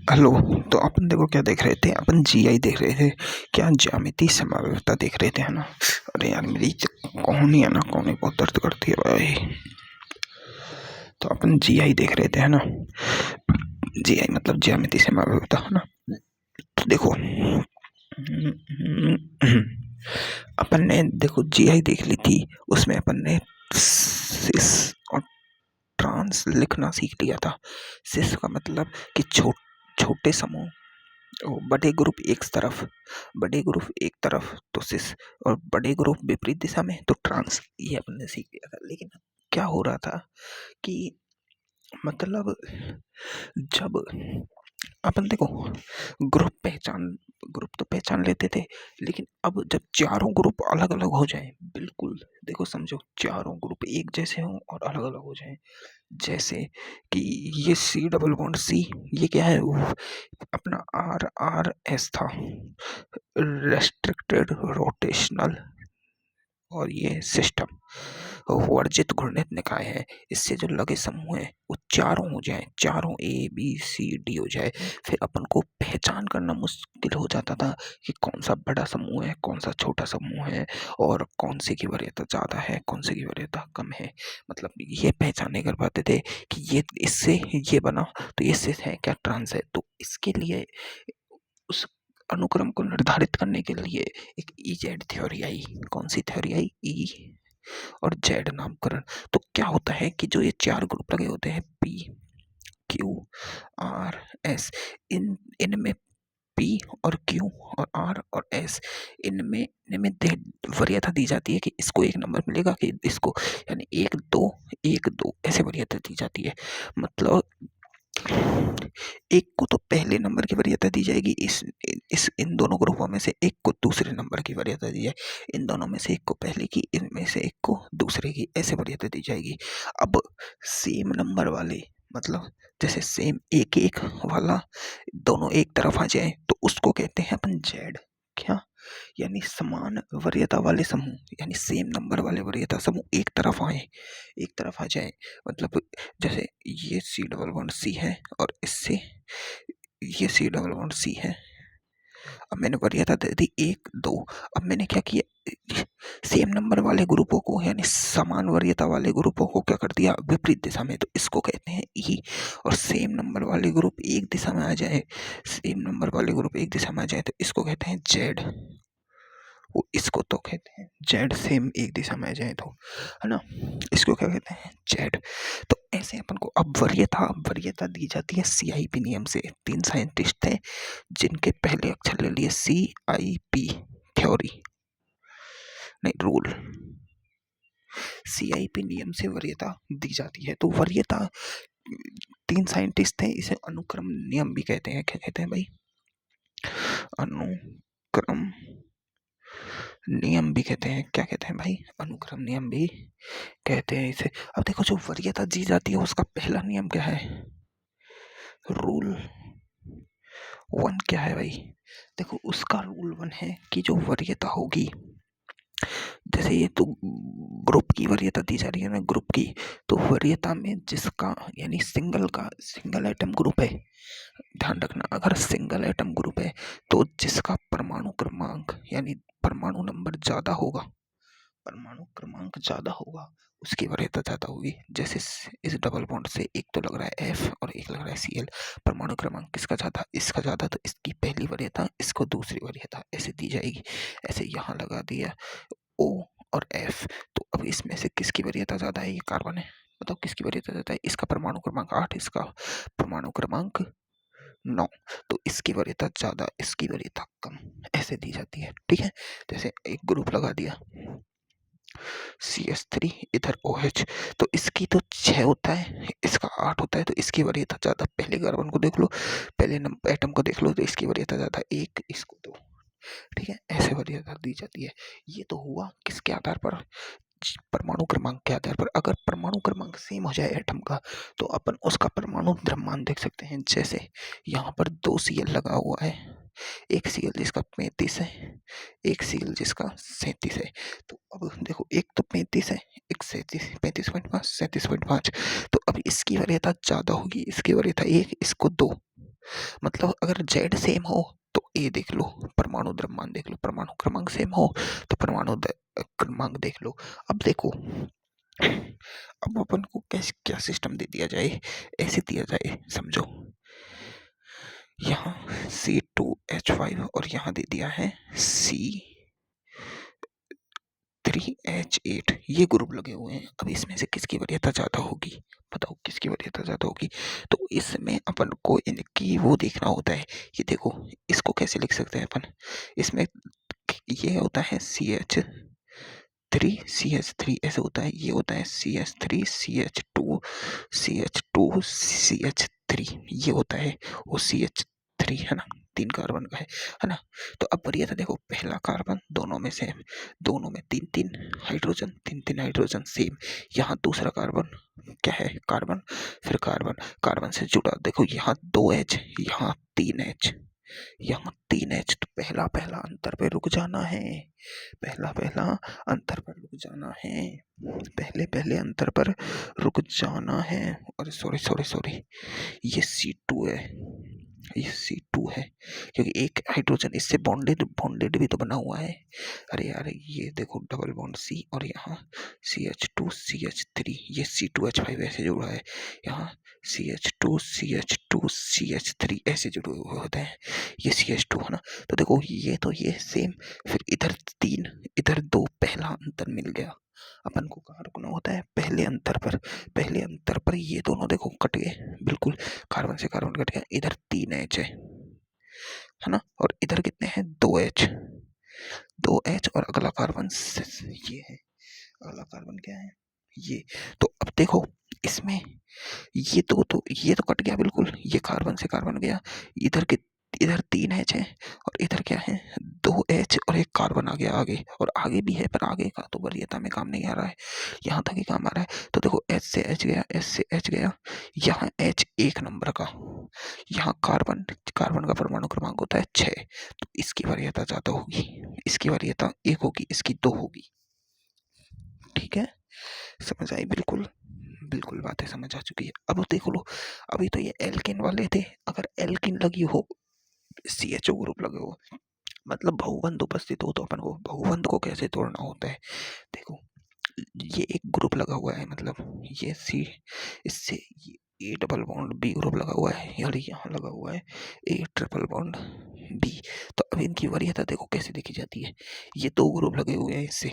Hello. तो अपन देखो क्या देख रहे थे, अपन जीआई देख रहे थे। क्या ज्यामिति समावेशिता देख रहे थे, है ना। अरे यार मेरी कोहनी है ना, कोहनी बहुत दर्द करती है भाई। तो अपन जीआई देख रहे थे, है ना। जीआई मतलब ज्यामिति समावेशिता, है ना। तो देखो अपन ने देखो जीआई देख ली थी। उसमें अपन ने सिस और ट्रांस लिखना सीख लिया था। सिस का मतलब कि छोटे समूह, बड़े ग्रुप एक तरफ, बड़े ग्रुप एक तरफ तो सिस, और बड़े ग्रुप विपरीत दिशा में तो ट्रांस। ये हमने सीख लिया था। लेकिन क्या हो रहा था कि मतलब जब अपन देखो ग्रुप तो पहचान लेते थे। लेकिन अब जब चारों ग्रुप अलग अलग हो जाए, बिल्कुल देखो समझो, चारों ग्रुप एक जैसे हों और अलग अलग हो जाए। जैसे कि ये सी डबल बॉन्ड सी, ये क्या है, वो अपना आर आर एस था, रेस्ट्रिक्टेड रोटेशनल। और ये सिस्टम वर्जित घूर्णित निकाय है। इससे जो लगे समूह है वो चारों हो जाए, चारों ए बी सी डी हो जाए। फिर अपन को पहचान करना मुश्किल हो जाता था कि कौन सा बड़ा समूह है, कौन सा छोटा समूह है, और कौन से की वरीयता ज़्यादा है, कौन से की वरीयता कम है। मतलब ये पहचान नहीं कर पाते थे कि ये इससे ये बना तो ये सिस है क्या ट्रांस है। तो इसके लिए उस अनुक्रम को निर्धारित करने के लिए एक ई जेड थ्योरी आई। कौन सी थ्योरी आई? ई और जेड नामकरण। तो क्या होता है कि जो ये चार ग्रुप लगे होते हैं, पी क्यू आर एस, इन इनमें पी और क्यू और आर और एस, इनमें वरीयता दी जाती है कि इसको एक नंबर मिलेगा, कि इसको, यानी एक दो ऐसे वरीयता दी जाती है। मतलब एक को तो पहले नंबर की वरीयता दी जाएगी, इस इन दोनों ग्रुपों में से एक को दूसरे नंबर की वरीयता दी जाए, इन दोनों में से एक को पहले की, इनमें से एक को दूसरे की, ऐसे वरीयता दी जाएगी। अब सेम नंबर वाले, मतलब जैसे सेम एक एक वाला दोनों एक तरफ आ जाए तो उसको कहते हैं अपन जेड। क्या? यानी समान वरीयता वाले समूह, यानी सेम नंबर वाले वरीयता समूह एक तरफ आए, एक तरफ आ जाए। मतलब जैसे ये सी डबल बॉन्ड सी है और इससे ये सी डबल बॉन्ड सी है। अब मैंने वरीयता दे दी एक दो। अब मैंने क्या किया, सेम नंबर वाले ग्रुपों को, यानी समान वरीयता वाले ग्रुपों को क्या कर दिया, विपरीत दिशा में, तो इसको कहते हैं ई। और सेम नंबर वाले ग्रुप एक दिशा में आ जाए, सेम नंबर वाले ग्रुप एक दिशा में आ जाए तो इसको कहते हैं जेड। वो इसको तो कहते हैं जेड, सेम एक दिशा में आ जाए तो, है ना। इसको क्या कहते हैं, जेड। तो ऐसे अपन को अब वरीयता वरीयता दी जाती है सीआईपी नियम से। 3 साइंटिस्ट थे जिनके पहले अक्षर ले लिए सीआईपी, थ्योरी नहीं रूल। सीआईपी नियम से वरीयता दी जाती है। तो वरीयता, 3 साइंटिस्ट थे, इसे अनुक्रम नियम भी कहते हैं। क्या कहते हैं भाई? अनुक्रम नियम भी कहते हैं। क्या कहते हैं भाई? अनुक्रम नियम भी कहते हैं इसे। अब देखो, जो वरीयता दी जाती है उसका पहला नियम क्या है? रूल 1 क्या है भाई? देखो उसका रूल 1 है कि जो वरीयता होगी, जैसे ये तो ग्रुप की वरीयता दी जा रही है ना, ग्रुप की, तो वरीयता में जिसका, यानी सिंगल एटम ग्रुप है, ध्यान रखना, अगर सिंगल एटम ग्रुप है तो जिसका परमाणु क्रमांक, यानी परमाणु नंबर ज्यादा होगा, परमाणु क्रमांक ज्यादा होगा, उसकी वरीयता ज्यादा होगी। जैसे इस डबल बॉन्ड से एक तो लग रहा है एफ और एक लग रहा है सीएल, परमाणु क्रमांक किसका ज्यादा? इसका ज्यादा, तो इसकी पहली वरीयता, इसको दूसरी वरीयता, ऐसे दी जाएगी। ऐसे यहाँ लगा दिया ओ और एफ। तो अब इसमें से किसकी वरीयता ज्यादा है? ये कार्बन है। बताओ किसकी वरीयता ज्यादा है? इसका परमाणु क्रमांक 8, इसका परमाणु क्रमांक 9। तो इसकी वरीयता ज्यादा, इसकी वरीयता कम, ऐसे दी जाती है। ठीक है। जैसे एक ग्रुप लगा दिया CH3, इधर OH, तो इसकी तो 6 होता है, इसका 8 होता है, तो इसकी वरीयता ज्यादा। पहले कार्बन को देख लो, पहले एटम को देख लो, तो इसकी वरीयता ज्यादा, 1, इसको 2। ठीक है, ऐसे वरीयता दी जाती है। ये तो हुआ किसके आधार पर? परमाणु क्रमांक के आधार पर। अगर परमाणु क्रमांक सेम हो जाए एटम का, तो अपन उसका परमाणु द्रव्यमान देख सकते हैं। जैसे यहाँ पर 2 Cl लगा हुआ है, एक Cl जिसका 35 है, एक Cl जिसका 37 है। तो अब देखो, एक तो 35 है, एक 37, 35.5, 37.5। तो अब इसकी वरीयता ज्यादा होगी, इसकी वरीयता 1, इसको 2। मतलब अगर जेड सेम हो तो ए देख लो, परमाणु द्रव्यमान देख लो, परमाणु क्रमांक सेम हो तो परमाणु क्रमांक देख लो। अब देखो, अब अपन को कैसे क्या सिस्टम दे दिया जाए, ऐसे दिया जाए समझो, यहाँ C2H5 और यहाँ दे दिया है C3H8, ये ग्रुप लगे हुए हैं। अब इसमें से किसकी वरीयता ज्यादा होगी, बताओ किसकी वरीयता ज्यादा होगी। तो इसमें अपन को इनकी वो देखना होता है। ये देखो, इसको कैसे लिख सकते हैं अपन, इसमें ये होता है CH3 ऐसे होता है, ये होता है CH3 CH2 ये होता है वो CH3 है ना, 3 कार्बन का है ना। तो अब वरीयता देखो, पहला कार्बन दोनों में सेम, दोनों में 3 3 हाइड्रोजन, 3 3 हाइड्रोजन सेम। यहाँ दूसरा कार्बन क्या है, कार्बन, फिर कार्बन, कार्बन से जुड़ा देखो, यहाँ 2H, यहाँ 3H, यहाँ 3H। तो पहला पहला अंतर पे रुक जाना है, पहला पहला अंतर पर रुक जाना है, पहले पहले अंतर पर रुक जाना है। और सॉरी सॉरी सॉरी, ये C2 है, ये C2 है, क्योंकि एक हाइड्रोजन इससे बॉन्डेड बॉन्डेड भी तो बना हुआ है। अरे यार ये देखो डबल बॉन्ड C, और यहाँ CH2CH3, ये C2H5 ऐसे जुड़ा है, यहाँ CH2CH2CH3 ऐसे जुड़े हुए होते हैं, ये CH2 है ना। तो देखो ये तो ये सेम, फिर इधर 3 इधर 2, पहला अंतर मिल गया। अपन को कहाँ रुकना होता है, पहले अंतर पर, पहले अंतर पर ये दोनों देखो कट गए बिल्कुल, कार्बन से कार्बन कट गया, इधर 3H है ना, और इधर कितने हैं 2H और अगला कार्बन ये है, अगला कार्बन क्या है ये। तो अब देखो इसमें ये तो ये तो कट गया बिल्कुल, ये कार्बन से कार्बन गया, इधर के इधर 3H है और इधर क्या है 2H और एक कार्बन आ गया आगे, और आगे भी है पर आगे का तो वरीयता में काम नहीं आ रहा है, यहाँ तक ही काम आ रहा है। तो देखो H से H गया, H से H गया, यहाँ H 1 नंबर का, यहाँ कार्बन, कार्बन का परमाणु क्रमांक होता है 6, तो इसकी वरीयता ज्यादा होगी, इसकी वरीयता 1 होगी, इसकी 2 होगी। ठीक है, समझ आई, बिल्कुल बिल्कुल बातें समझ आ चुकी है। अब देखो लो, अभी तो ये एल्केन वाले थे, अगर एल्केन लगी हो, CHO ग्रुप लगे हो, मतलब बहुबंध उपस्थित हो, तो अपन को बहुबंध को कैसे तोड़ना होता है। देखो ये एक ग्रुप लगा हुआ है, मतलब ये C, इससे ये A double bond B group लगा हुआ है, और यहाँ लगा हुआ है A ट्रिपल बॉन्ड B। तो अब इनकी वरीयता देखो कैसे देखी जाती है, ये 2 ग्रुप लगे हुए हैं इससे,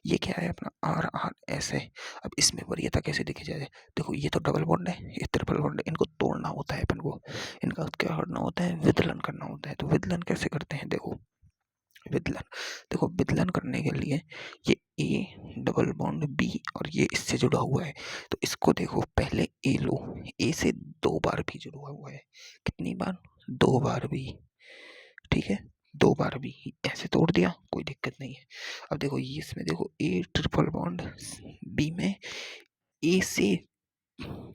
ये क्या है अपना RRS है। अब इसमें वरीयता कैसे देखी जाए, देखो ये तो डबल बॉन्ड है, ये ट्रिपल बॉन्ड है, इनको तोड़ना होता है अपन को, इनका क्या करना होता है, विदलन करना होता है। तो विदलन कैसे करते हैं, देखो विदलन, देखो विदलन करने के लिए ये A डबल बॉन्ड B और ये इससे जुड़ा हुआ है, तो इसको देखो पहले A लो, A से 2 बार भी जुड़ा हुआ है, कितनी बार, 2 बार भी, ठीक है 2 बार भी, ऐसे तोड़ दिया कोई दिक्कत नहीं है। अब देखो ये इसमें देखो A ट्रिपल बॉन्ड B में A से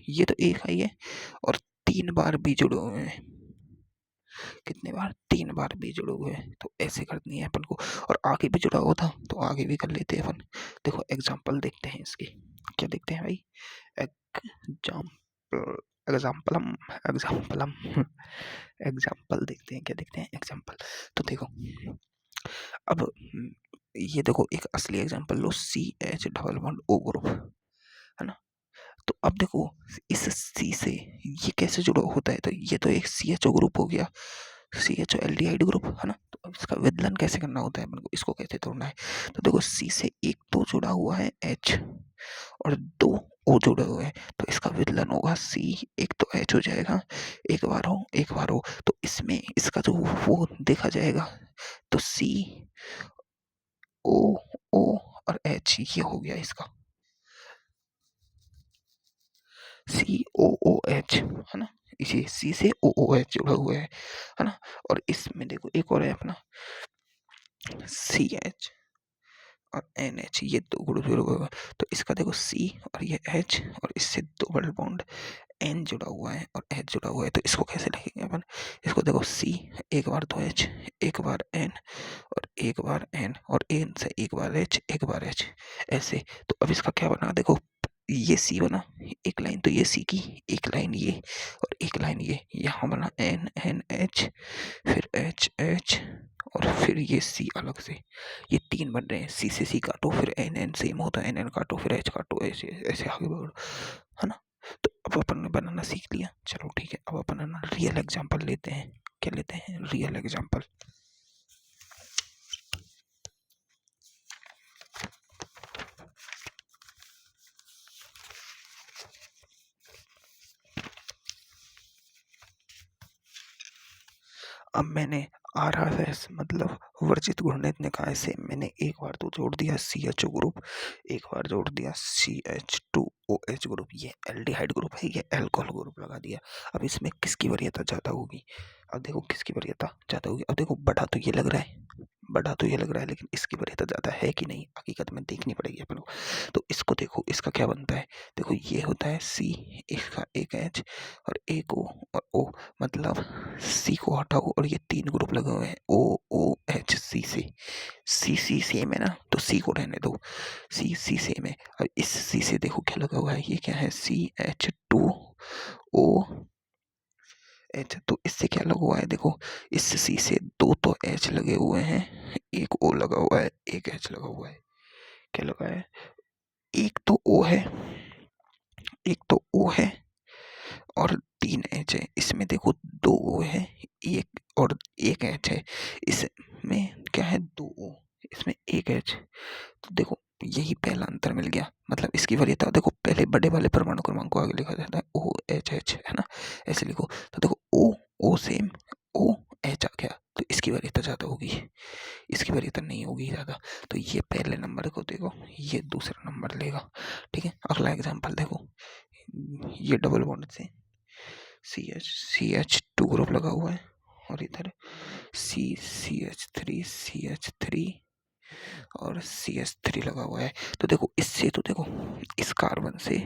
ये तो एक है, और 3 बार भी जुड़े हुए हैं, कितने बार, 3 बार भी जुड़े हुए हैं। तो ऐसे करनी है अपन को, और आगे भी जुड़ा हुआ था तो आगे भी कर लेते हैं अपन। देखो एग्जाम्पल देखते हैं इसके, क्या देखते हैं भाई, एग्जाम्पल, एग्जाम्पलम एग्जाम्पलम एग्जाम्पल देखते हैं, क्या देखते हैं, एग्जाम्पल। तो देखो अब ये देखो एक असली एग्जाम्पल लो, CH double bond O group है ना। तो अब देखो इस C से ये कैसे जुड़ा होता है, तो ये तो एक CHO ग्रुप हो गया, CHO एल्डिहाइड ग्रुप है ना। तो अब इसका विदलन कैसे करना होता है अपन को, इसको कैसे तोड़ना है। तो देखो C से एक तो जुड़ा हुआ है H और 2 O जुड़े हुए हैं, तो इसका विदलन होगा C, एक तो H हो जाएगा, एक बार हो एक बार हो, तो इसमें इसका जो वो देखा जाएगा, तो C O O और H, ये हो गया इसका COOH है ना, इसी C से OOH जुड़ा हुआ है ना। और इसमें देखो एक और है अपना CH और NH, ये 2 ग्रुप जुड़े हुए हैं, तो इसका देखो C और ये H और इससे डबल बॉन्ड N जुड़ा हुआ है और H जुड़ा हुआ है, तो इसको कैसे लिखेंगे अपन, इसको देखो C एक बार 2H, एक बार N और एक बार N, और N से एक बार H, एक बार H, ऐसे। तो अब इसका क्या बना, देखो ये सी बना, एक लाइन तो ये सी की, एक लाइन ये और एक लाइन ये, यहाँ बना एन एन एच, फिर एच एच और फिर ये सी अलग से, ये तीन बन रहे हैं। सी से सी काटो, फिर एन एन सेम होता है, एन एन काटो, फिर एच काटो, ऐसे ऐसे आगे बढ़ो, है ना। तो अब अपन ने बनाना सीख लिया, चलो ठीक है। अब अपन है ना रियल एग्जाम्पल लेते हैं। क्या लेते हैं? Real example. अब मैंने आर आर एस मतलब वर्जित घूर्णित निकाय से मैंने एक बार तो जोड़ दिया सी एच ओ ग्रुप, एक बार जोड़ दिया C H two O H group, ये एल्डिहाइड ग्रुप है, ये एल्कोहल ग्रुप लगा दिया। अब इसमें किसकी वरीयता ज़्यादा होगी? अब देखो किसकी वरीयता ज़्यादा होगी। अब देखो बड़ा तो ये लग रहा है, बड़ा तो ये लग रहा है, लेकिन इसकी वरीयता ज़्यादा है कि नहीं हकीकत में देखनी पड़ेगी अपन को। तो इसको देखो, इसका क्या बनता है? देखो ये होता है सी, इसका एक एच और एक ओ और ओ, मतलब सी को हटाओ और ये तीन ग्रुप लगे हुए हैं ओ ओ एच सी से। सी सेम है ना, तो सी को रहने दो, सी सेम है। अब इस सी से देखो क्या लगा हुआ है, ये क्या है? C H two O H. तो इससे क्या लगा हुआ है? देखो इस सी से दो तो एच लगे हुए हैं, एक ओ लगा हुआ है, एक एच लगा हुआ है। क्या लगा है? एक तो ओ है, एक तो ओ है और तीन एच है। इसमें देखो दो ओ है, एक और एक एच है। इसमें क्या है? दो ओ, इसमें एक एच। तो देखो यही पहला अंतर मिल गया। मतलब इसकी वरीयता देखो, पहले बड़े वाले परमाणु क्रमांक को आगे लिखा जाता है ओ एच एच, है ना, ऐसे लिखो। तो देखो ओ ओ सेम, ओ एच आ गया, तो इसकी वरीयता ज़्यादा होगी, इसकी वरीयता नहीं होगी ज़्यादा। तो ये पहले नंबर को देखो, ये दूसरा नंबर लेगा। ठीक है, अगला एग्जाम्पल देखो, ये डबल बॉन्ड से सी एच टू ग्रुप लगा हुआ है और इधर सी एच थ्री और सी एच थ्री लगा हुआ है। तो देखो इससे, तो देखो इस कार्बन से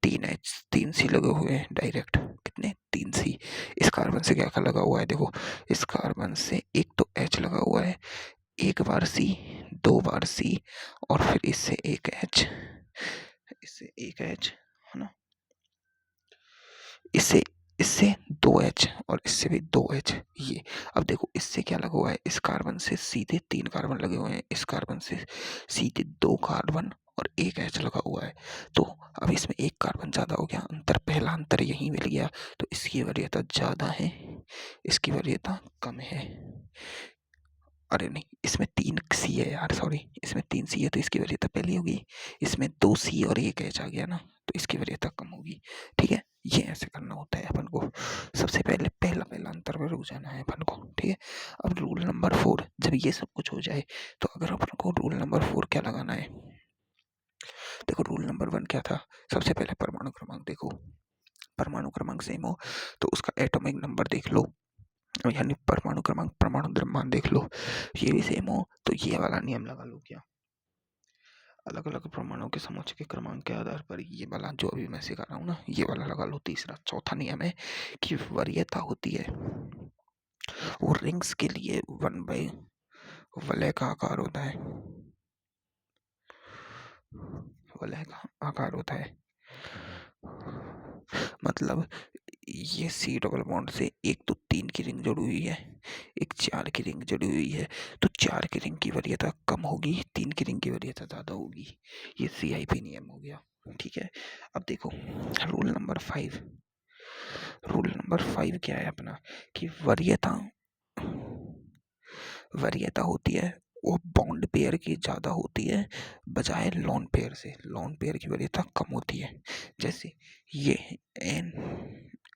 तीन एच तीन सी लगे हुए हैं डायरेक्ट, कितने? तीन सी। इस कार्बन से क्या क्या लगा हुआ है? देखो इस कार्बन से एक तो एच लगा हुआ है, एक बार सी, दो बार सी और फिर इससे एक एच, इससे एक एच, है ना, इससे इससे दो एच और इससे भी दो एच। ये अब देखो इससे क्या लगा हुआ है? इस कार्बन से सीधे तीन कार्बन लगे हुए हैं, इस कार्बन से सीधे दो कार्बन और एक एच लगा हुआ है। तो अब इसमें एक कार्बन ज्यादा हो गया, अंतर पहला अंतर यही मिल गया। तो इसकी वरीयता ज्यादा है, इसकी वरीयता कम है। अरे नहीं, इसमें तीन सी है यार, सॉरी, इसमें तीन सी है तो इसकी वरीयता पहली होगी। इसमें दो सी और एक एच आ गया ना, तो इसकी वरीयता कम होगी। ठीक है, ये ऐसे करना होता है अपन को। सबसे पहले पहला पहला अंतर में रुक जाना है अपन को। ठीक है, अब रूल नंबर 4, जब ये सब कुछ हो जाए तो अगर अपन को रूल नंबर 4 क्या लगाना है? देखो रूल नंबर 1 क्या था? सबसे पहले परमाणु क्रमांक देखो, परमाणु क्रमांक सेम हो तो उसका एटॉमिक नंबर देख लो, यानी परमाणु क्रमांक, परमाणु द्रव्यमान देख लो, ये भी सेम हो तो ये वाला नियम लगा लो। क्या? अलग अलग परमाणु के समोच्च के क्रमांक के आधार पर ये वाला जो अभी मैं सिखा रहा हूँ ना, ये वाला लगा लो। तीसरा चौथा नियम है कि वरीयता होती है वो रिंग्स के लिए 1/, वलय का आकार होता है, वलय का आकार होता है। मतलब ये सी डबल बॉन्ड से एक तो तीन की रिंग जुड़ी हुई है, एक चार की रिंग जुड़ी हुई है, तो चार की रिंग की वरीयता कम होगी, तीन की रिंग की वरीयता ज़्यादा होगी। ये CIP नियम हो गया। ठीक है, अब देखो रूल नंबर 5, रूल नंबर 5 क्या है अपना? कि वरीयता, वरीयता होती है वो बॉन्ड पेयर की ज़्यादा होती है बजाय लोन पेयर से। लोन पेयर की वरीयता कम होती है। जैसे ये एन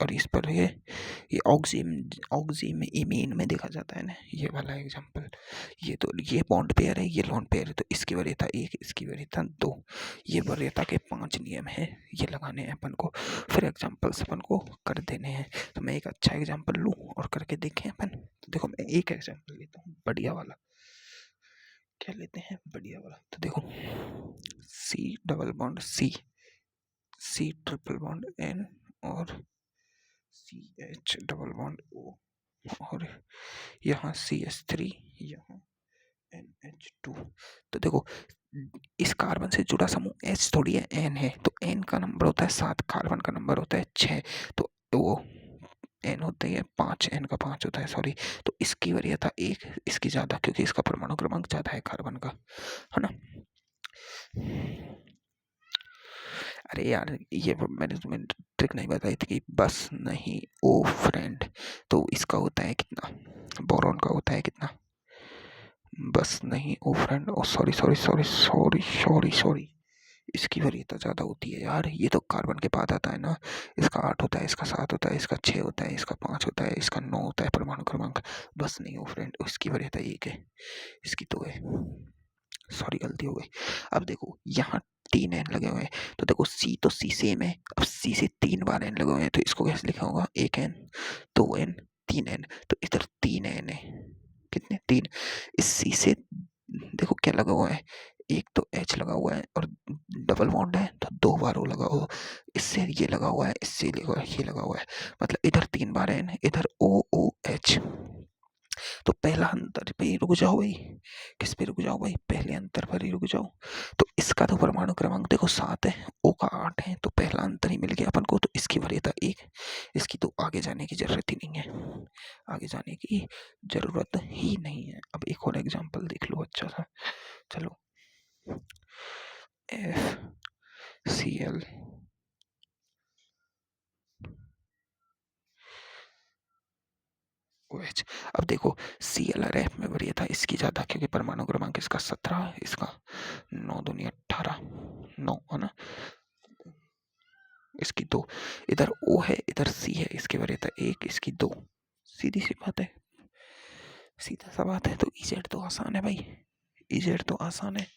और इस पर ये ऑक्सीम इमीन में देखा जाता है ना, ये वाला एग्जांपल। ये तो ये बॉन्ड पेयर है, ये लोन पेयर है, तो इसकी वरीयता 1, इसकी वरीयता 2। ये वरीयता के 5 नियम है, ये लगाने हैं अपन को। फिर एग्जांपल्स अपन को कर देने हैं। तो मैं एक अच्छा एग्जांपल लूँ और करके देखें अपन। तो देखो मैं एक एग्जांपल लेता हूँ बढ़िया वाला। क्या लेते हैं? बढ़िया वाला। तो देखो C double bond C, C triple bond N और C H double bond O और यहाँ सी एच थ्री, यहाँ NH2। तो देखो इस कार्बन से जुड़ा समूह H थोड़ी है, N है, तो N का नंबर होता है 7, कार्बन का नंबर होता है 6, तो वो N होता है 5, N का 5 होता है, सॉरी। तो इसकी वरीयता 1, इसकी ज़्यादा, क्योंकि इसका परमाणु क्रमांक ज़्यादा है कार्बन का, है ना। अरे यार, ये मैंने तुम्हें ट्रिक नहीं बताई थी कि बस नहीं ओ फ्रेंड, तो इसका होता है कितना, बोरॉन का होता है कितना, बस नहीं ओ फ्रेंड, ओ sorry sorry sorry sorry sorry sorry, इसकी वरीयता ज़्यादा होती है यार, ये तो कार्बन के बाद आता है ना। इसका 8 होता है, इसका 7 होता है, इसका 6 होता है, इसका 5 होता है, इसका 9 होता है परमाणु क्रमांक। बस नहीं हो फ्रेंड, इसकी वरीयता 1 है, इसकी 2 है, सॉरी गलती हो गई। अब देखो यहाँ 3 एन लगे हुए हैं, तो देखो सी तो सी सेम है, अब सी से 3 बार एन लगे हुए हैं, तो इसको कैसे लिखा होगा, 1 एन, 2 एन, 3 एन, तो इधर 3 एन है, कितने, 3। इस सी से देखो क्या लगा हुआ है, एक तो एच लगा हुआ है और डबल बॉन्ड है, तो 2 बार वो लगा हुआ, इससे ये लगा हुआ है, इससे ये लगा हुआ है, मतलब इधर 3 बार एन, इधर ओ ओ एच। तो पहला अंतर पे ही रुक जाओ भाई, किस पे रुक जाओ भाई, पहले अंतर पर ही रुक जाओ। तो इसका तो परमाणु क्रमांक देखो 7 है, ओ का 8 है, तो पहला अंतर ही मिल गया अपन को, तो इसकी वरीयता 1, इसकी तो आगे जाने की जरूरत ही नहीं है, आगे जाने की जरूरत ही नहीं है। अब एक और एग्जांपल देख लो अच्छा सा, चलो, FCl, OH। अब देखो Cl और F में वरीयता इसकी ज्यादा, क्योंकि परमाणु क्रमांक इसका 17, इसका 9 दूनी 18, 9 है ना, इसकी 2, इधर O है, इधर C है, इसकी वरीयता 1, इसकी 2, सीधी सी बात है, सीधा सा बात है। तो EZ तो आसान है भाई, EZ तो आसान है,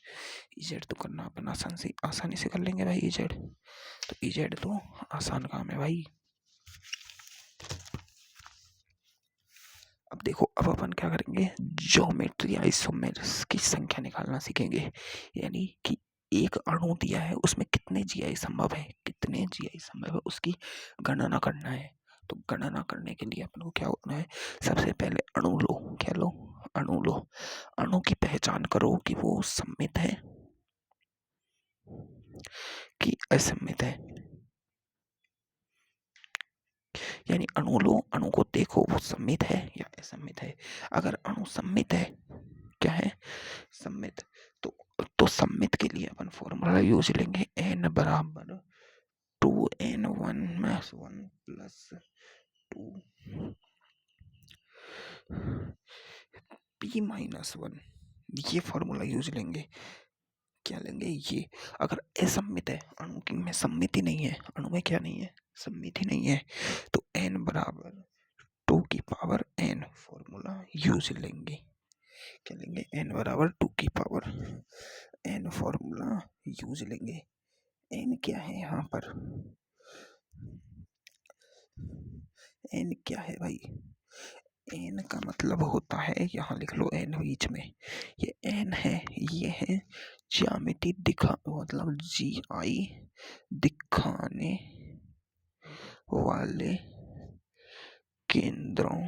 EZ तो करना अपन आसानी से कर लेंगे भाई EZ, तो EZ तो आसान काम है भाई। अब देखो, अब अपन क्या करेंगे, ज्योमेट्री आइसोमेर्स की संख्या निकालना सीखेंगे, यानी कि एक अणु दिया है, उसमें कितने जीआई संभव है, कितने जीआई संभव है, उसकी गणना करना है। तो गणना करने के लिए अपन को क्या होना है, सबसे पहले अणु लो, क्या लो, अणु लो, अणु की पहचान करो कि वो सममित है कि असममित है, यानी अणु लो, अणु को देखो वो सममित है या असममित है। अगर अणु सममित है, क्या है, सममित, तो सममित के लिए अपन फॉर्मूला यूज लेंगे, n बराबर 2n1 minus 1 plus 2 p minus 1, ये फॉर्मूला यूज लेंगे। क्या लेंगे, ये अगर असममित है, अणु की में सम्मिति नहीं है, अणु में क्या नहीं है, सम्मिति नहीं है, तो n बराबर 2 की पावर n फॉर्मूला यूज लेंगे। क्या लेंगे, n बराबर 2 की पावर n फॉर्मूला यूज लेंगे। n क्या है यहाँ पर, n क्या है भाई, n का मतलब होता है, यहाँ लिख लो n बीच में, ये n है, ये है ज्यामिति दिखा, मतलब GI दिखाने वाले केंद्रों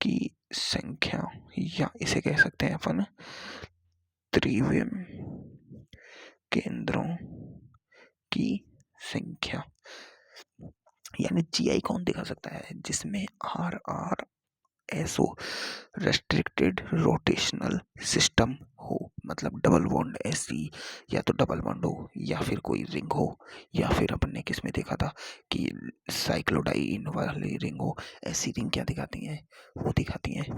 की संख्या, या इसे कह सकते हैं अपन त्रिविम केंद्रों की संख्या। यानी GI कौन दिखा सकता है, जिसमें RRSO रेस्ट्रिक्टेड रोटेशनल सिस्टम हो, मतलब डबल बॉन्ड SC, या तो डबल बॉन्ड हो, या फिर कोई रिंग हो, या फिर अपन ने किस में देखा था कि साइक्लोडाइन वाली रिंग हो, ऐसी रिंग क्या दिखाती हैं, वो दिखाती हैं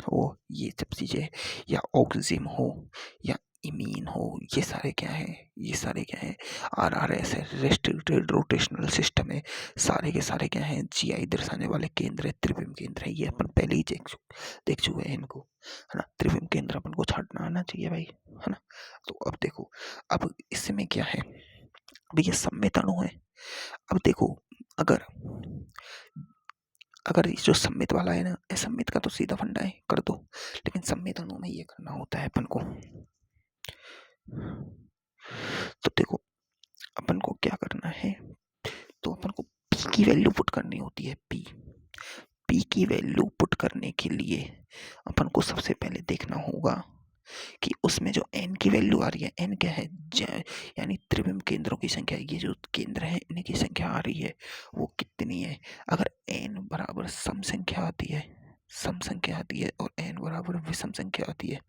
वो, ये सब चीज़ें, या ऑक्सिम हो, या इमीन हो, ये सारे क्या हैं, ये सारे क्या हैं, RRS है, रेस्ट्रिक्टेड रोटेशनल सिस्टम है, सारे के सारे क्या हैं, GI दर्शाने वाले केंद्र है, त्रिविम केंद्र है, ये अपन पहले ही देख चुके हैं इनको, है ना। त्रिविम केंद्र अपन को छाटना आना चाहिए भाई, है ना। तो अब देखो, अब इसमें क्या है, अब ये सममित अणु है। अब देखो, अगर अगर जो सममित वाला है ना, असममित का तो सीधा फंडा है, कर दो, लेकिन सममित अणु में ये करना होता है अपन को। तो देखो, अपन को क्या करना है, तो अपन को p की वैल्यू पुट करनी होती है, p की वैल्यू पुट करने के लिए अपन को सबसे पहले देखना होगा कि उसमें जो n की वैल्यू आ रही है, n क्या है, यानी त्रिविम केंद्रों की संख्या, ये जो केंद्र है इनकी संख्या आ रही है वो कितनी है। अगर n बराबर सम संख्या आती है, सम संख्या आती है और n बराबर विषम संख्या आती है,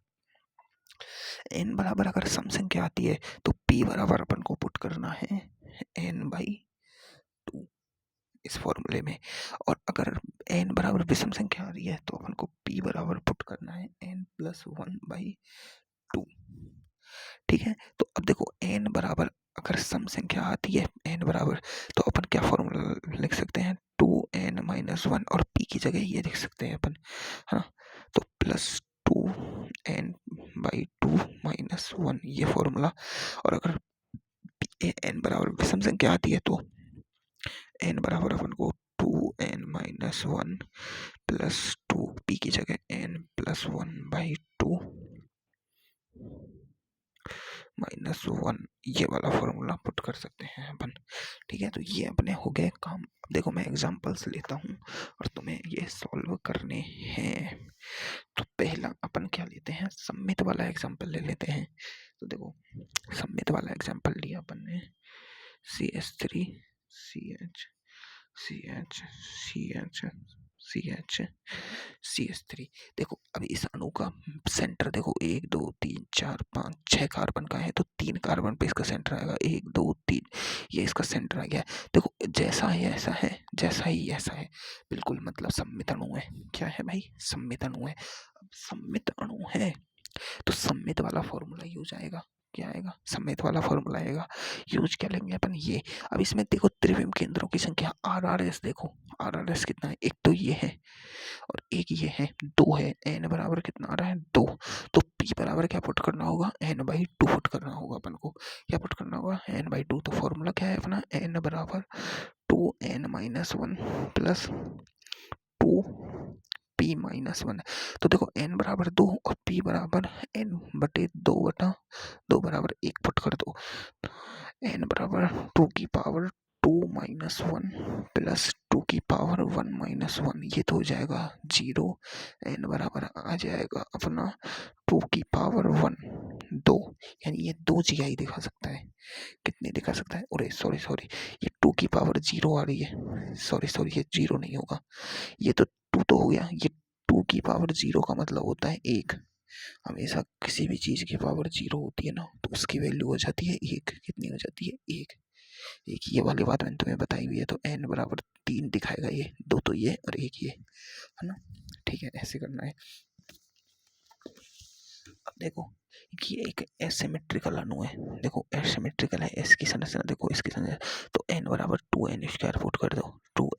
n बराबर अगर सम संख्या आती है तो p बराबर अपन को पुट करना है n/2 इस फॉर्मूले में, और अगर n बराबर विषम संख्या आ रही है तो अपन को p बराबर पुट करना है n+1/2। ठीक है, तो अब देखो n बराबर अगर सम संख्या आती है n बराबर, तो अपन क्या फॉर्मूला लिख सकते हैं, 2n-1, और p की जगह ये लिख सकते हैं अपन, है ना, तो +2n/2 - 1 ये फॉर्मूला। और अगर n बराबर विषम संख्या आती है तो n बराबर अपन को 2n-1 +2, p की जगह n+1/2 -1 ये वाला फॉर्मूला पुट कर सकते हैं अपन। ठीक है, तो ये अपने हो गए काम। अब देखो मैं एग्जांपल्स लेता हूँ और तुम्हें ये सॉल्व करने हैं। तो पहला अपन क्या लेते हैं, सममित वाला एग्जांपल ले लेते हैं। तो देखो सममित वाला एग्जांपल लिया अपन ने, CH3 CH CH CH CH CH3। देखो अभी इस अणु का सेंटर देखो 1 2 3 4 5 6 कार्बन का है, तो 3 कार्बन पे इसका सेंटर आएगा, 1 2 3, ये इसका सेंटर आ गया। देखो जैसा है ऐसा है, जैसा ही ऐसा है, बिल्कुल मतलब सममित अणु है। क्या है भाई, सममित अणु है। अब सममित अणु है तो सममित वाला फॉर्मूला यूज आएगा। क्या आएगा, सममित वाला फॉर्मूला आएगा। यूज क्या लेंगे अपन, ये। अब इसमें देखो त्रिविम केंद्रों की संख्या RRS, देखो RRS कितना है, एक तो ये है और एक ये है, 2 है। n बराबर कितना आ रहा है, 2। तो p बराबर क्या पुट करना होगा, n/2 पुट करना होगा अपन को। क्या पुट करना होगा, n/2। तो फॉर्मूला क्या है अपना, n बराबर 2n-1 प्लस 2p-1। तो देखो n बराबर 2 और p बराबर n/2 बराबर 1 पुट कर दो। n बराबर 2 की पावर 2 - 1 प्लस 2 की पावर 1 - 1, ये तो हो जाएगा 0। n बराबर आ जाएगा अपना 2 की पावर 1 2, यानी ये 2 GI दिखा सकता है। कितनी दिखा सकता है, अरे सॉरी सॉरी, ये 2 की पावर 0 आ रही है, सॉरी सॉरी, ये 0 नहीं होगा, ये तो 2 तो हो गया। ये 2 की पावर 0 का मतलब होता है 1। हमेशा किसी भी चीज की पावर 0 होती है ना, तो उसकी वैल्यू हो जाती है 1। कितनी हो जाती है, 1। एक ये वाली बात मैंने तुम्हें बताई हुई है। तो n बराबर 3 दिखाएगा, ये 2 तो ये और 1 ये, है ना। ठीक है, ऐसे करना है। अब देखो ये एक एसिमेट्रिकल अणु है, देखो एसिमेट्रिकल है, इसकी संरचना देखो, इसकी संरचना। तो n बराबर 2n² पुट कर दो, 2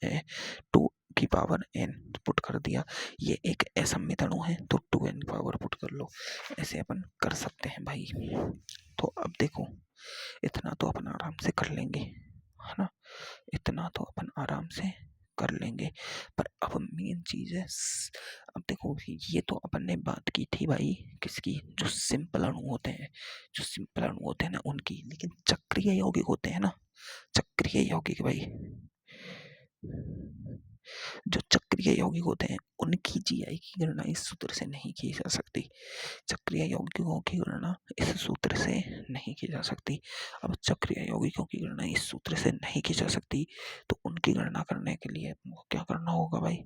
की पावर n पुट कर दिया। ये एक असममित अणु है तो 2n पावर पुट कर लो। ऐसे अपन कर सकते हैं भाई। तो अब देखो इतना तो अपन आराम से कर लेंगे, है ना, इतना तो अपन आराम से कर लेंगे। पर अब मेन चीज है, अब देखो ये तो अपन ने बात की थी भाई किसकी, जो सिंपल अणु होते हैं, जो सिंपल अणु होते हैं ना उनकी। लेकिन चक्रीय यौगिक होते हैं ना, चक्रीय यौगिक भाई, जो चक्रीय यौगिक होते हैं उनकी GI की गणना इस सूत्र से नहीं की जा सकती। चक्रीय यौगिकों की गणना इस सूत्र से नहीं की जा सकती। अब चक्रीय यौगिकों की गणना इस सूत्र से नहीं की जा सकती, तो उनकी गणना करने के लिए अपन को क्या करना होगा भाई,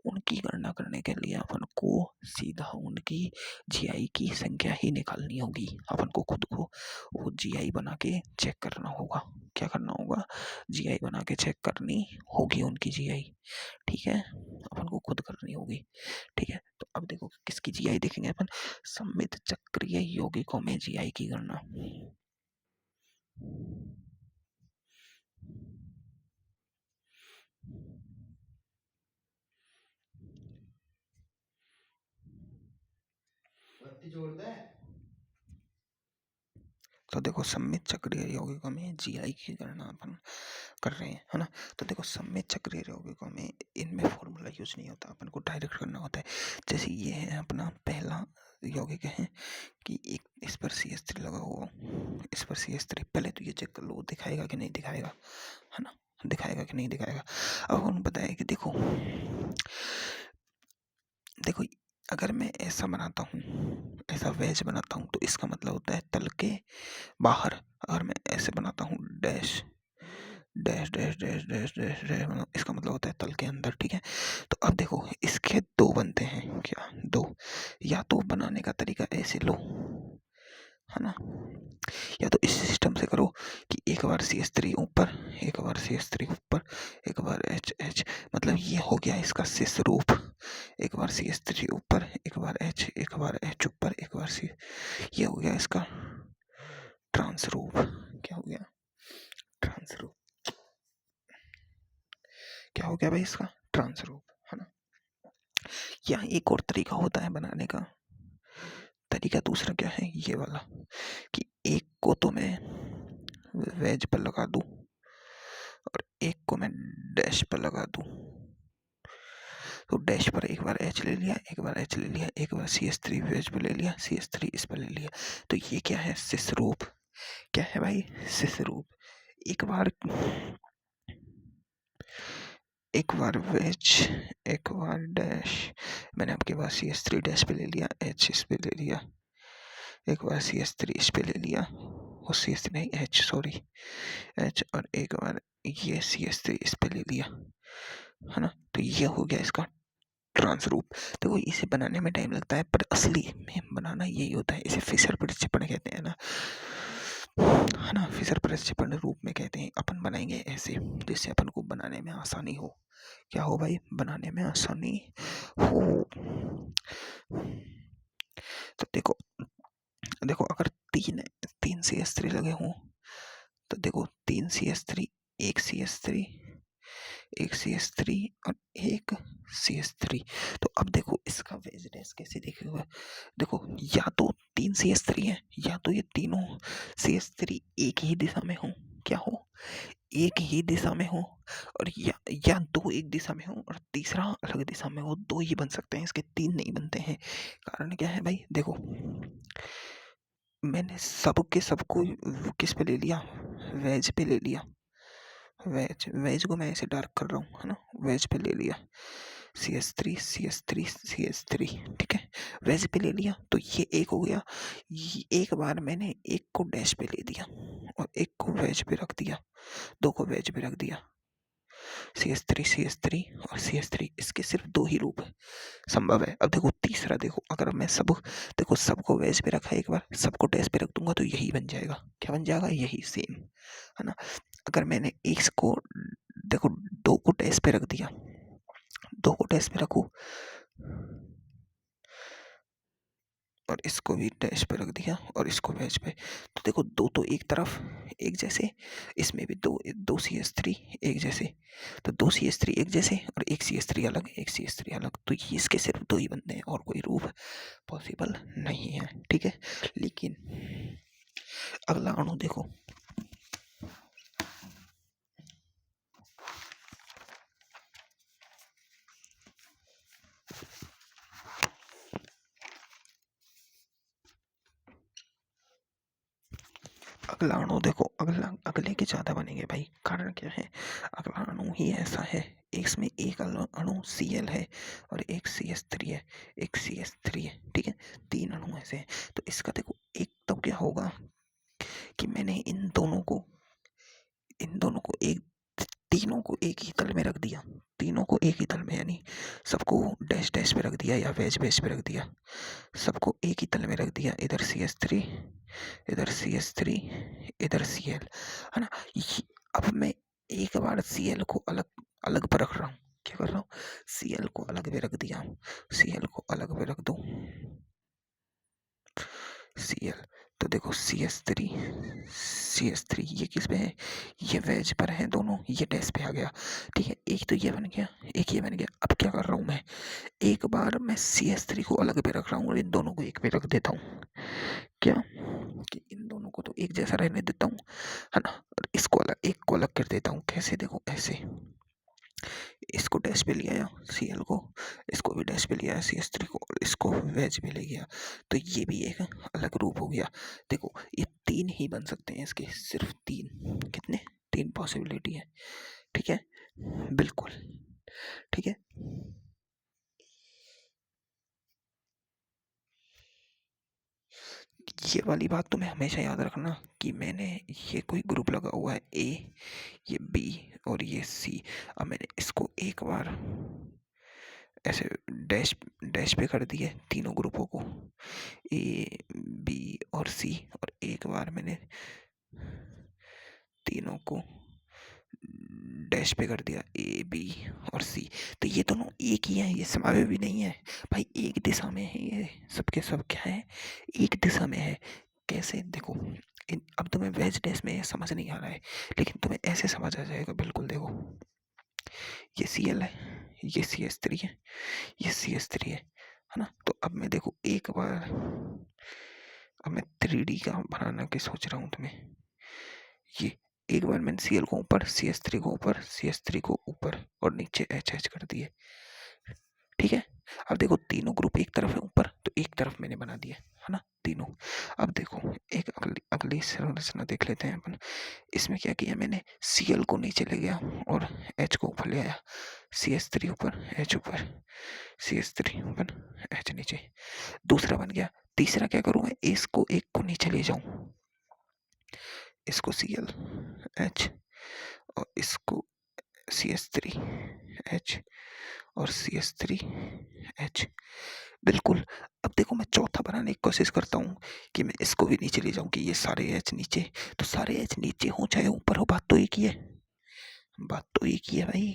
उनकी गणना करने के लिए अपन को सीधा उनकी GI की संख्या ही निकालनी होगी। अपन को खुद को वो GI बना के चेक करना होगा। क्या करना होगा, GI बना के चेक करनी होगी उनकी GI। ठीक है, अपन को खुद करनी होगी। ठीक है, तो अब देखो किसकी GI देखेंगे अपन, सममित चक्रीय यौगिकों में GI की गणना। तो देखो सममित चक्रीय यौगिकों में GI की गणना अपन कर रहे हैं, है ना। तो देखो सममित चक्रीय यौगिकों में इनमें फॉर्मूला यूज नहीं होता, अपन को डायरेक्ट करना होता है। जैसे ये है अपना पहला यौगिक है कि एक इस पर CH3 लगा हुआ, इस पर CH3, पहले तो ये चेक कर लो दिखाएगा कि नहीं दिखाएगा, है ना, दिखाएगा कि नहीं दिखाएगा। अब हम बताए कि देखो देखो अगर मैं ऐसा बनाता हूँ, ऐसा वेज बनाता हूँ, तो इसका मतलब होता है तल के बाहर। अगर मैं ऐसे बनाता हूँ dash dash dash dash dash dash dash, इसका मतलब होता है तल के अंदर। ठीक है, तो अब देखो इसके दो बनते हैं, क्या दो? या तो बनाने का तरीका ऐसे लो, है ना, या तो इस सिस्टम से करो कि एक बार CH3 ऊपर, एक बार CH3 ऊपर, एक बार H, मतलब ये हो गया इसका सिस रूप। एक बार CH3 ऊपर, एक बार H, एक बार H ऊपर, एक बार C, ये हो गया इसका ट्रांस रूप। क्या हो गया? ट्रांस रूप। क्या हो गया भाई? इसका ट्रांस रूप, है ना। यहाँ एक और तरीका होता है बनाने का। तरीका दूसरा क्या है? ये वाला, कि एक को तो मैं वेज पर लगा दूं और एक को मैं डैश पर लगा दूं। तो डैश पर एक बार H ले लिया, एक बार H ले लिया, एक बार CH3 वेज पे ले लिया, CH3 इस पर ले लिया। तो ये क्या है? सिस रूप। क्या है भाई? सिस रूप। एक बार वेज, एक बार डैश। मैंने आपके पास CH3 डैश पे ले लिया, H इस पे ले लिया, एक बार CH3 इस पे ले लिया, और CH3 नहीं, H सॉरी, H, और एक बार ये CH3 इस पे ले लिया, है ना। तो ये हो गया इसका ट्रांस रूप। देखो इसे बनाने में टाइम लगता है, पर असली में बनाना यही होता है। इसे फिशर प्रक्षेपण कहते हैं ना, है ना। फिशर प्रक्षेपण रूप में कहते हैं। अपन बनाएंगे ऐसे जिससे अपन को बनाने में आसानी हो। क्या हो भाई? बनाने में आसानी हो। तो देखो, देखो अगर तीन तीन CH3 लगे हों, तो देखो तीन CH3, एक CH3, एक CH3 और एक CH3। तो अब देखो इसका वेज डैश कैसे देखेगा? देखो या तो तीन CH3 है, या तो ये तीनों CH3 एक ही दिशा में हो। क्या हो? एक ही दिशा में हो। और या दो एक दिशा में हो और तीसरा अलग दिशा में हो। दो ही बन सकते हैं, इसके तीन नहीं बनते हैं। कारण क्या है भाई? देखो मैंने सबके सबको किस पे ले लिया? वेज पे ले लिया। वेज, वेज को मैं ऐसे डार्क कर रहा हूँ, है ना। वेज पे ले लिया, CH3 CH3 CH3, ठीक है। वेज पे ले लिया, तो ये एक हो गया। ये एक बार मैंने एक को डैश पे ले दिया और एक को वेज पे रख दिया, दो को वेज पे रख दिया। CH3 और CH3, इसके सिर्फ दो ही रूप संभव है। अब देखो तीसरा, देखो अगर मैं देखो सबको वेज पे रखा एक बार, सबको डैश पे रख दूंगा, तो यही बन जाएगा। क्या बन जाएगा? यही सेम, है ना। अगर मैंने एक को, देखो दो को डैश पे रख दिया, दो को डैश पे रखू और इसको भी डैश पे रख दिया और इसको वेज पे, तो देखो दो तो एक तरफ एक जैसे, इसमें भी दो दो CH3 एक जैसे, तो दो CH3 एक जैसे और एक CH3 अलग, एक CH3 अलग। तो ये इसके सिर्फ दो ही बनते हैं और कोई रूप पॉसिबल नहीं है, ठीक है। लेकिन अगला अणु देखो, अगला अणु देखो, अगले के ज्यादा बनेंगे भाई। कारण क्या है? अगला अणु ही ऐसा है, इसमें एक अणु Cl है और एक CH3 है, एक CH3 है, ठीक है। तीन अणु ऐसे हैं। तो इसका देखो एक तो क्या होगा कि मैंने इन दोनों को एक, तीनों को एक ही तल में रख दिया, तीनों को एक ही तल में, यानी सबको डैश डैश पे रख दिया या वेज वेज पे रख दिया, सबको एक ही तल में रख दिया। इधर CH3, इधर CH3, इधर Cl, है ना। अब मैं एक बार Cl को अलग अलग पर रख रहा हूँ। क्या कर रहा हूँ? Cl को अलग पे रख दिया, Cl को अलग पे रख दो, Cl। तो देखो CH3 ये किस पे है? ये वेज पर है दोनों, ये डैश पे आ गया, ठीक है। एक तो ये बन गया, एक ये बन गया। अब क्या कर रहा हूँ मैं? एक बार मैं CH3 को अलग पे रख रहा हूँ और इन दोनों को एक पे रख देता हूँ। क्या? कि इन दोनों को तो एक जैसा रहने देता हूँ, है ना, और इसको अलग, एक को अलग कर देता हूँ। कैसे? देखो ऐसे, इसको डैश पे लिया Cl को, इसको भी डैश पे लिया CH3 को, और इसको वेज पे ले गया। तो ये भी एक अलग रूप हो गया। देखो ये तीन ही बन सकते हैं, इसके सिर्फ तीन। कितने? तीन पॉसिबिलिटी है, ठीक है। बिल्कुल, ठीक है। ये वाली बात तुम्हें हमेशा याद रखना कि मैंने ये कोई ग्रुप लगा हुआ है ए, ये बी और ये सी। अब मैंने इसको एक बार ऐसे डैश डैश पे कर दिया तीनों ग्रुपों को, ए बी और सी, और एक बार मैंने तीनों को डैश पे कर दिया, ए बी और सी। तो ये दोनों एक ही हैं, ये समावे भी नहीं है भाई, एक दिशा में है ये सबके सब। क्या है, एक दिशा में है। कैसे देखो, अब तुम्हें वेज डैश में समझ नहीं आ रहा है, लेकिन तुम्हें ऐसे समझ आ जाएगा बिल्कुल। देखो ये सी एल है, ये सी एस थ्री है, ये सी एस थ्री है ना। तो अब मैं देखो एक बार, अब मैं 3D का बनाना के सोच रहा हूँ तुम्हें। ये एक बार मैंने सी एल को ऊपर, सी एस थ्री को ऊपर, सी एस थ्री को ऊपर और नीचे एच एच कर दिए, ठीक है। अब देखो तीनों ग्रुप एक तरफ है ऊपर, तो एक तरफ मैंने बना दिया है ना तीनों। अब देखो एक अगली संरचना देख लेते हैं अपन। इसमें क्या किया मैंने, सी एल को नीचे ले गया और एच को ऊपर ले आया, सी एस थ्री ऊपर, एच ऊपर, सी एस थ्री ऊपर, एच नीचे, दूसरा बन गया। तीसरा क्या करूँ मैं, इसको एक को नीचे ले जाऊं, इसको सी एल एच और इसको सी एस थ्री एच और सी एस थ्री एच, बिल्कुल। अब देखो मैं चौथा बनाने की कोशिश करता हूँ कि मैं इसको भी नीचे ले जाऊं, कि ये सारे एच नीचे, तो सारे एच नीचे हो चाहे ऊपर हो, बात तो एक ही है, बात तो एक ही है भाई,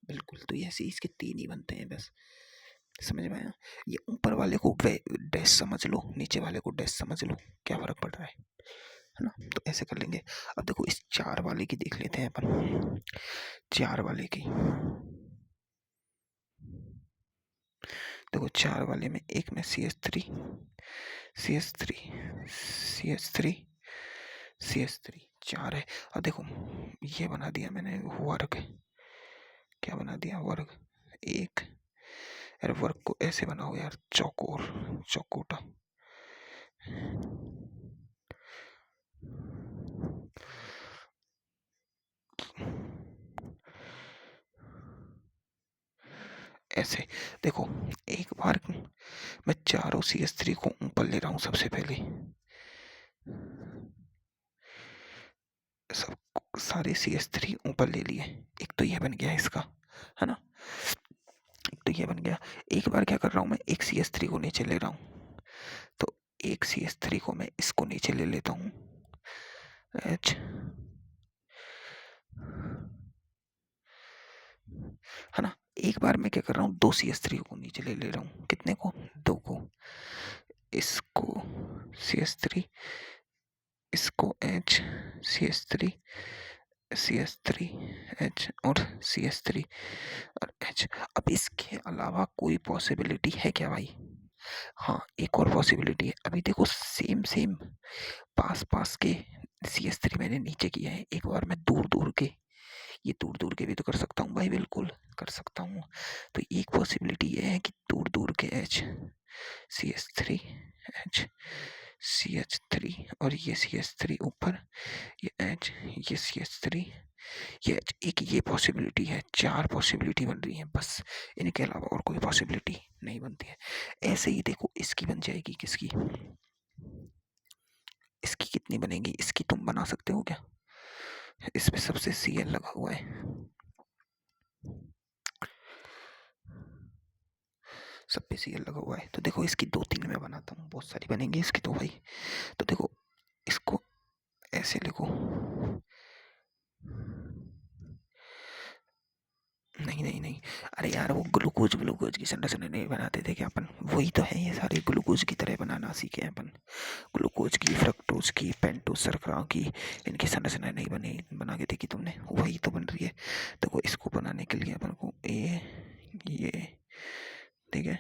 बिल्कुल। तो ऐसे इसके तीन ही बनते हैं बस, समझ में आया। ये ऊपर वाले को डैश समझ लो, नीचे वाले को डैश समझ लो, क्या फर्क पड़ रहा है ना। तो ऐसे कर लेंगे। अब देखो इस चार वाले की देख लेते हैं अपन, चार वाले की देखो, चार वाले में एक में C S three, C S three, C S three, C S three, चार है। अब देखो ये बना दिया मैंने वर्ग, क्या बना दिया, वर्ग एक। यार वर्ग को ऐसे बनाओ यार, चौकोर, चौकोटा, ऐसे। देखो एक बार मैं चारों सी एस थ्री को ऊपर ले रहा हूँ, सबसे पहले सब सारे सी एस थ्री ऊपर ले लिए, एक तो ये बन गया इसका, है ना, एक तो ये बन गया। एक बार क्या कर रहा हूँ मैं, एक सी एस थ्री को नीचे ले रहा हूँ, तो एक सी एस थ्री को मैं इसको नीचे ले लेता हूँ, एच, है ना। एक बार मैं क्या कर रहा हूँ, दो सी एस थ्री को नीचे ले रहा हूँ, कितने को, दो को, इसको सी एस थ्री, इसको H, C S three, C S three H और सी एस थ्री और एच। अब इसके अलावा कोई पॉसिबिलिटी है क्या भाई, हाँ एक और पॉसिबिलिटी है। अभी देखो सेम सेम पास पास के सी एस थ्री मैंने नीचे किया है, एक बार मैं दूर दूर के, ये दूर दूर के भी तो कर सकता हूँ भाई, बिल्कुल कर सकता हूँ। तो एक पॉसिबिलिटी ये है कि दूर दूर के H, C S three H, C H three और ये सी एस थ्री ऊपर, ये एच, ये सी एच थ्री, ये एच, एक ये पॉसिबिलिटी है। चार पॉसिबिलिटी बन रही है बस, इनके अलावा और कोई पॉसिबिलिटी नहीं बनती है। ऐसे ही देखो इसकी बन जाएगी, किसकी, इसकी कितनी बनेगी, इसकी तुम बना सकते हो क्या, इसमें सबसे सी एल लगा हुआ है, सब पे सी एल लगा हुआ है। तो देखो इसकी दो तीन मैं बनाता हूँ, बहुत सारी बनेंगी इसकी तो भाई। तो देखो इसको ऐसे लिखो, नहीं नहीं नहीं, अरे यार वो ग्लूकोज ग्लूकोज की संरचना नहीं बनाते थे क्या अपन, वही तो है, ये सारे ग्लूकोज की तरह बनाना सीखे हैं अपन, ग्लूकोज की, फ्रक्टोज की, पेंटोज शर्करा की, इनकी संरचना नहीं बनी, बना के देखी तुमने, वही तो बन रही है। देखो इसको बनाने के लिए अपन को ये ठीक है,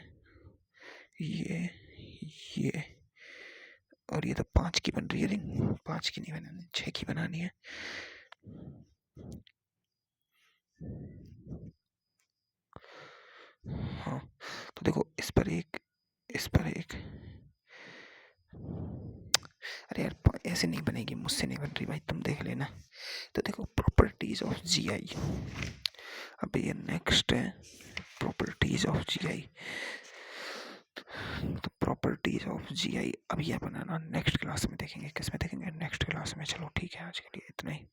ये और ये तो पांच की बन रही है, रिंग पांच की नहीं बनानी, छह की बनानी है। हाँ तो देखो इस पर एक, इस पर एक, अरे यार ऐसे नहीं बनेगी, मुझसे नहीं बन रही भाई, तुम देख लेना। तो देखो प्रॉपर्टीज ऑफ जी आई, अब ये नेक्स्ट है प्रॉपर्टीज ऑफ जी आई। तो प्रॉपर्टीज ऑफ जीआई अब ये बनाना नेक्स्ट क्लास में देखेंगे। किस में देखेंगे? नेक्स्ट क्लास में। चलो ठीक है, आज के लिए इतना ही।